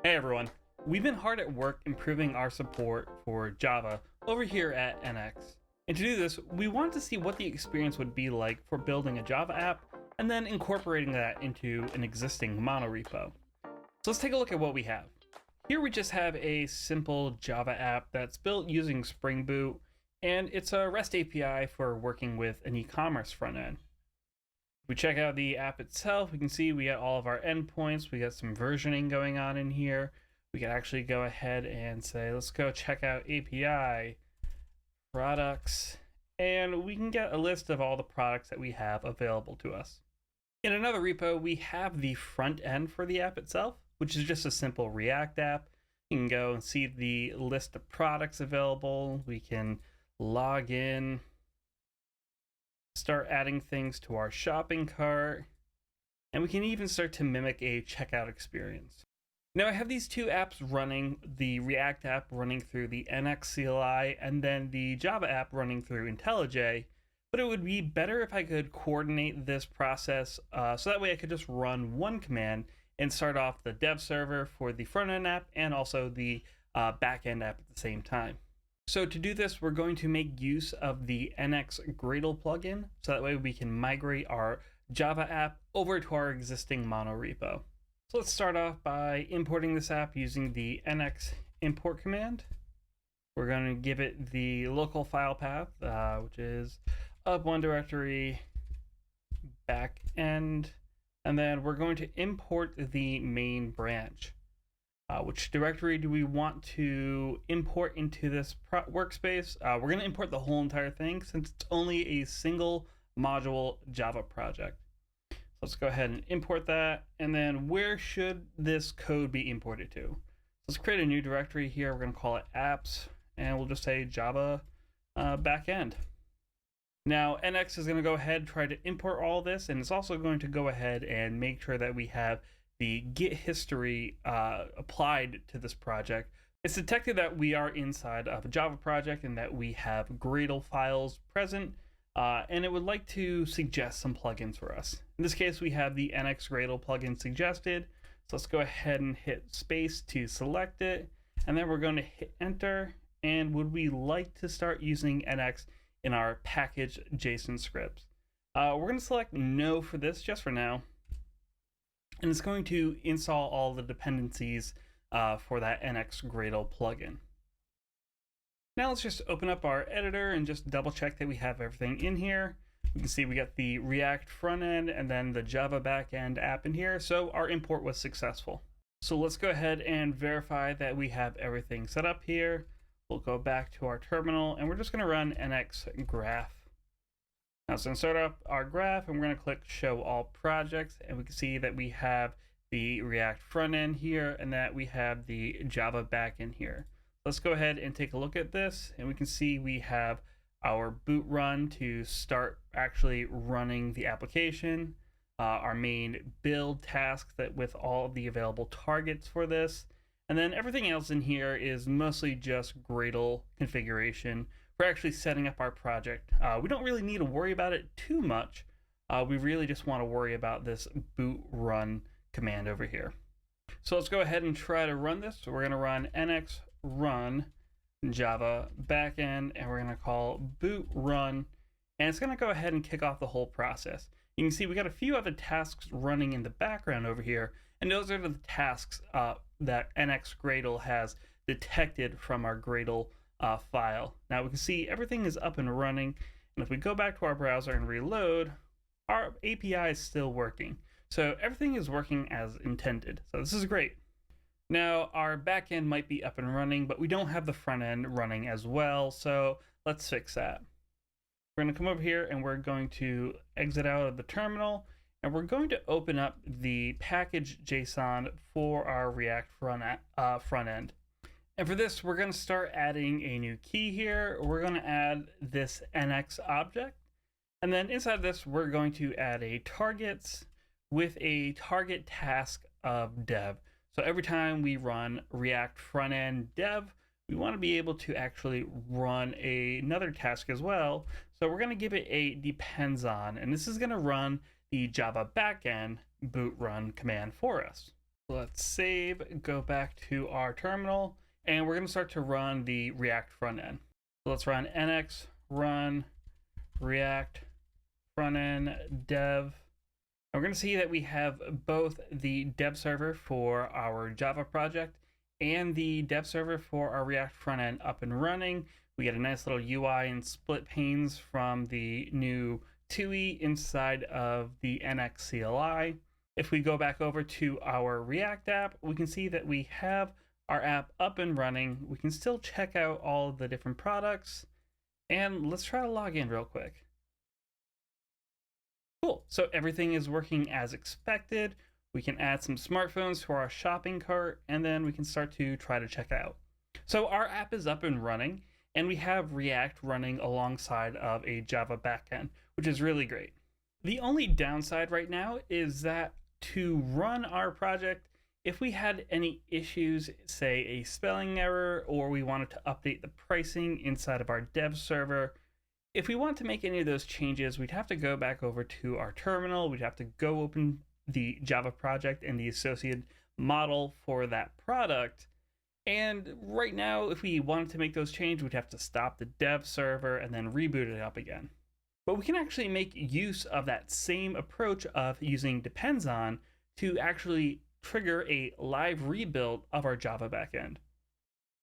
Hey everyone, we've been hard at work improving our support for Java over here at NX. And to do this, we wanted to see what the experience would be like for building a Java app and then incorporating that into an existing monorepo. So let's take a look at what we have. Here we just have a simple Java app that's built using Spring Boot, and it's a REST API for working with an e-commerce front end. If we check out the app itself, we can see we got all of our endpoints. We got some versioning going on in here. We can actually go ahead and say, let's go check out API, products, and we can get a list of all the products that we have available to us. In another repo, we have the front end for the app itself, which is just a simple React app. You can go and see the list of products available. We can log in, start adding things to our shopping cart, and we can even start to mimic a checkout experience. Now I have these two apps running, the React app running through the Nx CLI, and then the Java app running through IntelliJ, but it would be better if I could coordinate this process so that way I could just run one command and start off the dev server for the front-end app and also the back-end app at the same time. So to do this, we're going to make use of the Nx Gradle plugin, so that way we can migrate our Java app over to our existing monorepo. So let's start off by importing this app using the nx import command. We're going to give it the local file path, which is up one directory, backend, and then we're going to import the main branch. Which directory do we want to import into this workspace? We're going to import the whole entire thing since it's only a single module Java project. So let's go ahead and import that. And then where should this code be imported to? Let's create a new directory here. We're going to call it apps, and we'll just say Java backend. Now NX is going to go ahead and try to import all this, and it's also going to go ahead and make sure that we have the Git history applied to this project. It's detected that we are inside of a Java project and that we have Gradle files present, and it would like to suggest some plugins for us. In this case, we have the Nx Gradle plugin suggested. So let's go ahead and hit space to select it, and then we're going to hit enter. And would we like to start using Nx in our package JSON scripts? We're going to select no for this just for now. And it's going to install all the dependencies for that Nx Gradle plugin. Now let's just open up our editor and just double check that we have everything in here. We can see we got the React front end and then the Java backend app in here. So our import was successful. So let's go ahead and verify that we have everything set up here. We'll go back to our terminal and we're just going to run nx graph. Now it's going to start up our graph, and we're going to click show all projects, and we can see that we have the React front end here and that we have the Java backend here. Let's go ahead and take a look at this, and we can see we have our boot run to start actually running the application, our main build task that with all of the available targets for this, and then everything else in here is mostly just Gradle configuration for actually setting up our project. We don't really need to worry about it too much. We really just want to worry about this boot run command over here. So let's go ahead and try to run this. So we're going to run nx run Java backend, and we're going to call boot run, and it's going to go ahead and kick off the whole process. You can see we got a few other tasks running in the background over here, and those are the tasks that Nx Gradle has detected from our Gradle file. Now we can see everything is up and running, and if we go back to our browser and reload, our API is still working. So everything is working as intended. So this is great. Now our backend might be up and running, but we don't have the front end running as well. So let's fix that. We're going to come over here and we're going to exit out of the terminal, and we're going to open up the package JSON for our React front end. And for this, we're going to start adding a new key here. We're going to add this NX object. And then inside this, we're going to add a targets with a target task of dev. So every time we run React front end dev, we want to be able to actually run another task as well. So we're going to give it a depends on, and this is going to run the Java backend boot run command for us. Let's save, go back to our terminal, and we're going to start to run the React front end. So let's run nx run React front end dev. And we're going to see that we have both the dev server for our Java project and the dev server for our React front end up and running. We get a nice little UI and split panes from the new TUI inside of the Nx CLI. If we go back over to our React app, we can see that we have our app up and running. We can still check out all of the different products. And let's try to log in real quick. Cool, so everything is working as expected. We can add some smartphones to our shopping cart, and then we can start to try to check out. So our app is up and running, and we have React running alongside of a Java backend, which is really great. The only downside right now is that to run our project, if we had any issues, say a spelling error, or we wanted to update the pricing inside of our dev server, if we want to make any of those changes, we'd have to go back over to our terminal. We'd have to go open the Java project and the associated model for that product. And right now, if we wanted to make those changes, we'd have to stop the dev server and then reboot it up again. But we can actually make use of that same approach of using depends on to actually trigger a live rebuild of our Java backend.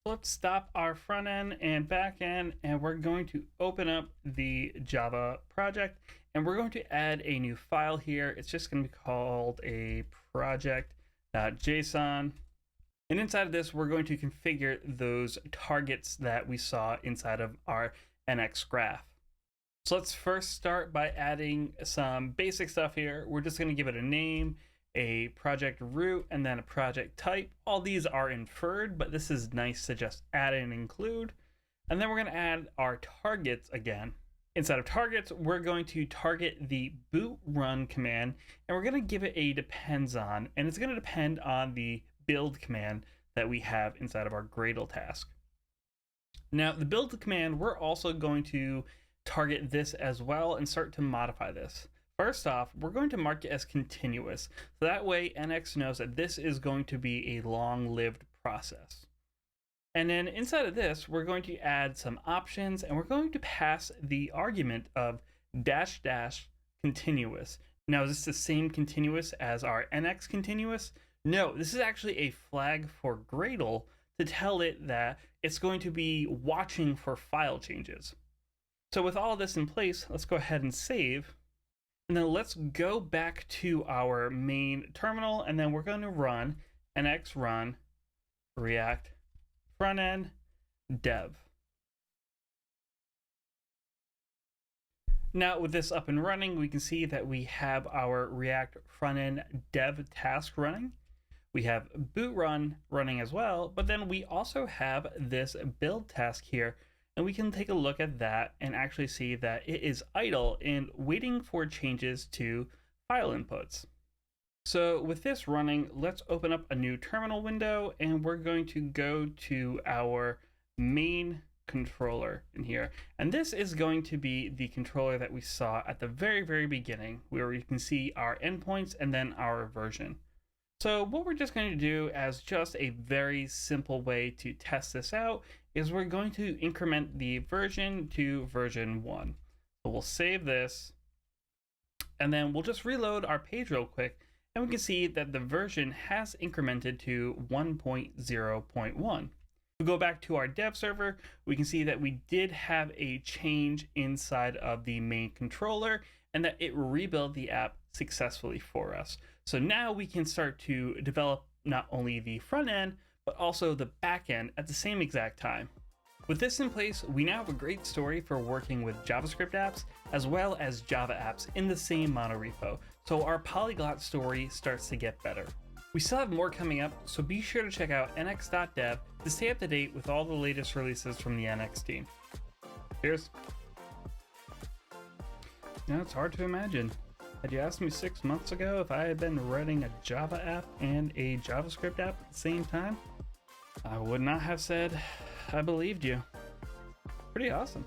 Let's stop our front end and back end, and we're going to open up the Java project, and we're going to add a new file here. It's just going to be called a project.json. And inside of this, we're going to configure those targets that we saw inside of our Nx graph. So let's first start by adding some basic stuff here. We're just going to give it a name, a project root, and then a project type. All these are inferred, but this is nice to just add and include. And then we're going to add our targets again. Inside of targets, we're going to target the boot run command, and we're going to give it a depends on, and it's going to depend on the build command that we have inside of our Gradle task. Now, the build command, we're also going to target this as well and start to modify this. First off, we're going to mark it as continuous. So that way Nx knows that this is going to be a long-lived process. And then inside of this, we're going to add some options, and we're going to pass the argument of -- continuous. Now, is this the same continuous as our Nx continuous? No, this is actually a flag for Gradle to tell it that it's going to be watching for file changes. So with all this in place, let's go ahead and save. And then let's go back to our main terminal, and then we're going to run nx run React frontend dev. Now with this up and running, we can see that we have our React frontend dev task running. We have boot run running as well, but then we also have this build task here. And we can take a look at that and actually see that it is idle and waiting for changes to file inputs. So with this running, let's open up a new terminal window, and we're going to go to our main controller in here. And this is going to be the controller that we saw at the very beginning, where you can see our endpoints and then our version. So what we're just going to do as just a very simple way to test this out is we're going to increment the version to version 1. So we'll save this, and then we'll just reload our page real quick, and we can see that the version has incremented to 1.0.1. If we go back to our dev server, we can see that we did have a change inside of the main controller, and that it rebuilt the app successfully for us. So now we can start to develop not only the front end, but also the back end at the same exact time. With this in place, we now have a great story for working with JavaScript apps as well as Java apps in the same monorepo. So our Polyglot story starts to get better. We still have more coming up, so be sure to check out nx.dev to stay up to date with all the latest releases from the Nx team. Cheers. Now it's hard to imagine. Had you asked me 6 months ago if I had been writing a Java app and a JavaScript app at the same time, I would not have said I believed you. Pretty awesome.